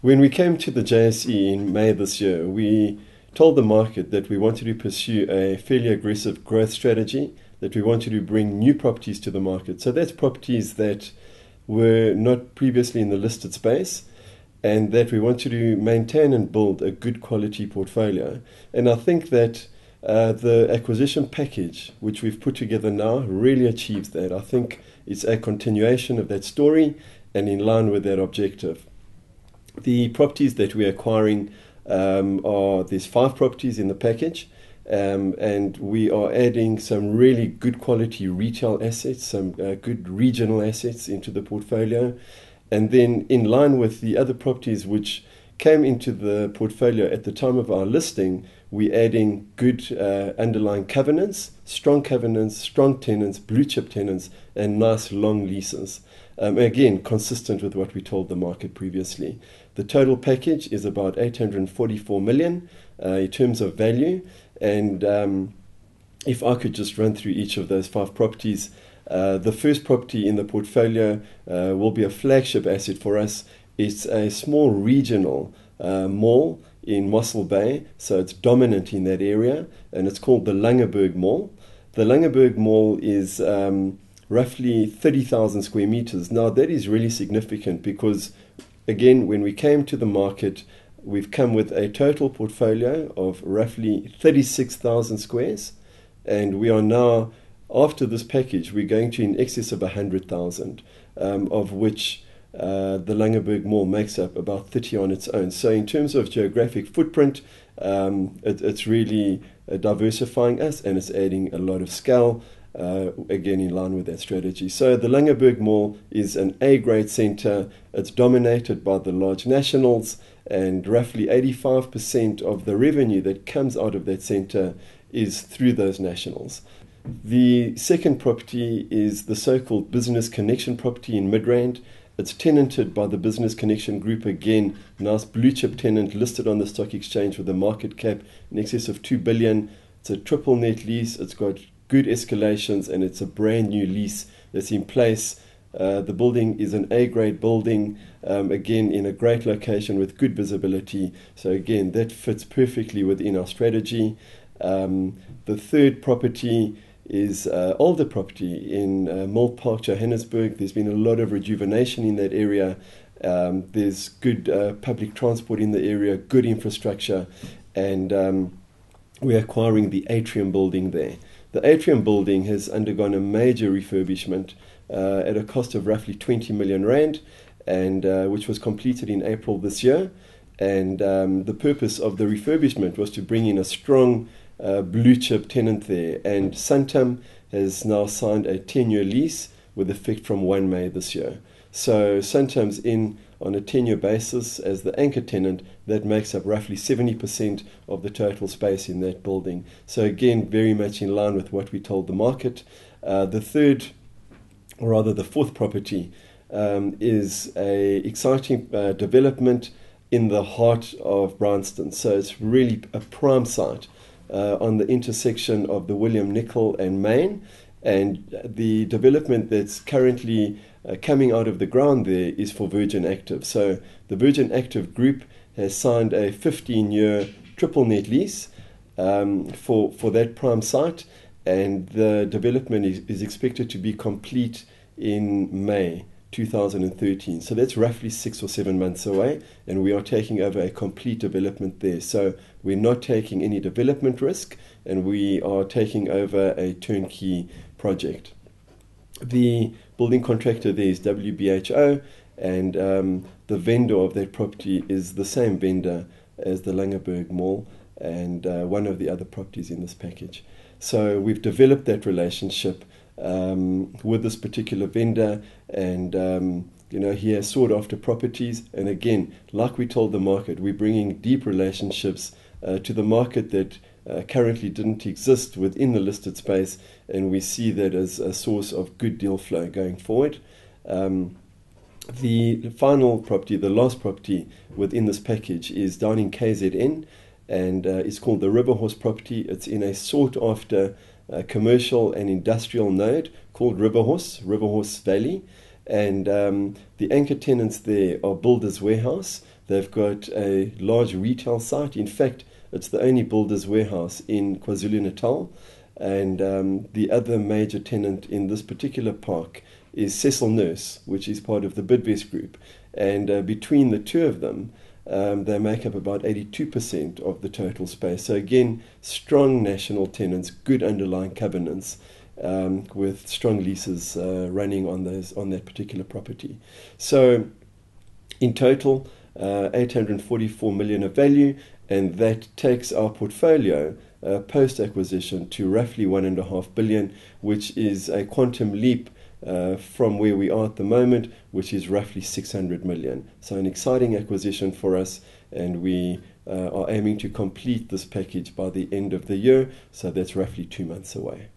When we came to the JSE in May this year, we told the market that we wanted to pursue a fairly aggressive growth strategy, that we wanted to bring new properties to the market. So that's properties that were not previously in the listed space, and that we wanted to maintain and build a good quality portfolio. And I think that the acquisition package, which we've put together now, really achieves that. I think it's a continuation of that story and in line with that objective. The properties that we're acquiring there's 5 properties in the package, and we are adding some really good quality retail assets, some good regional assets into the portfolio. And then in line with the other properties which came into the portfolio at the time of our listing, we're adding good underlying covenants, strong tenants, blue chip tenants, and nice long leases. Again, consistent with what we told the market previously. The total package is about 844 million in terms of value. And if I could just run through each of those 5 properties. The first property in the portfolio will be a flagship asset for us. It's a small regional mall in Mossel Bay, so it's dominant in that area, and it's called the Langeberg Mall. The Langeberg Mall is roughly 30,000 square meters. Now that is really significant because, again, when we came to the market, we've come with a total portfolio of roughly 36,000 squares, and we are now, after this package, we're going to in excess of 100,000, of which the Langeberg Mall makes up about 30 on its own. So in terms of geographic footprint, it's really diversifying us, and it's adding a lot of scale, again in line with that strategy. So the Langeberg Mall is an A-grade centre. It's dominated by the large nationals, and roughly 85% of the revenue that comes out of that centre is through those nationals. The second property is the so-called Business Connection property in Midrand. It's tenanted by the Business Connection Group, again, nice blue chip tenant listed on the stock exchange with a market cap in excess of 2 billion. It's a triple net lease, it's got good escalations, and it's a brand new lease that's in place. The building is an A-grade building, again in a great location with good visibility. So again, that fits perfectly within our strategy. The third property is older property in Mill Park, Johannesburg. There's been a lot of rejuvenation in that area. There's good public transport in the area, good infrastructure, and we're acquiring the Atrium building there. The Atrium building has undergone a major refurbishment at a cost of roughly 20 million rand, and which was completed in April this year. And the purpose of the refurbishment was to bring in a strong blue chip tenant there, and Santam has now signed a 10-year lease with effect from 1 May this year. So Santam's in on a 10-year basis as the anchor tenant. That makes up roughly 70% of the total space in that building. So again, very much in line with what we told the market. The fourth property is a exciting development in the heart of Bryanston. So it's really a prime site on the intersection of the William Nicol and Main, and the development that's currently coming out of the ground there is for Virgin Active. So the Virgin Active group has signed a 15-year triple net lease for that prime site, and the development is expected to be complete in May 2013. So that's roughly 6 or 7 months away, and we are taking over a complete development there. So we're not taking any development risk, and we are taking over a turnkey project. The building contractor there is WBHO, and the vendor of that property is the same vendor as the Langeberg Mall and one of the other properties in this package. So we've developed that relationship with this particular vendor, and he has sought after properties. And again, like we told the market, we're bringing deep relationships to the market that currently didn't exist within the listed space, and we see that as a source of good deal flow going forward. The final property, the last property within this package, is down in KZN, and it's called the Riverhorse property. It's in a sought after commercial and industrial node called Riverhorse Valley, and the anchor tenants there are Builders Warehouse, They've got a large retail site. In fact, it's the only builder's warehouse in KwaZulu-Natal. And the other major tenant in this particular park is Cecil Nurse, which is part of the Bidvest Group. And between the two of them, they make up about 82% of the total space. So again, strong national tenants, good underlying covenants, with strong leases running on that particular property. So in total, 844 million of value, and that takes our portfolio post-acquisition to roughly 1.5 billion, which is a quantum leap from where we are at the moment, which is roughly 600 million. So an exciting acquisition for us, and we are aiming to complete this package by the end of the year, so that's roughly 2 months away.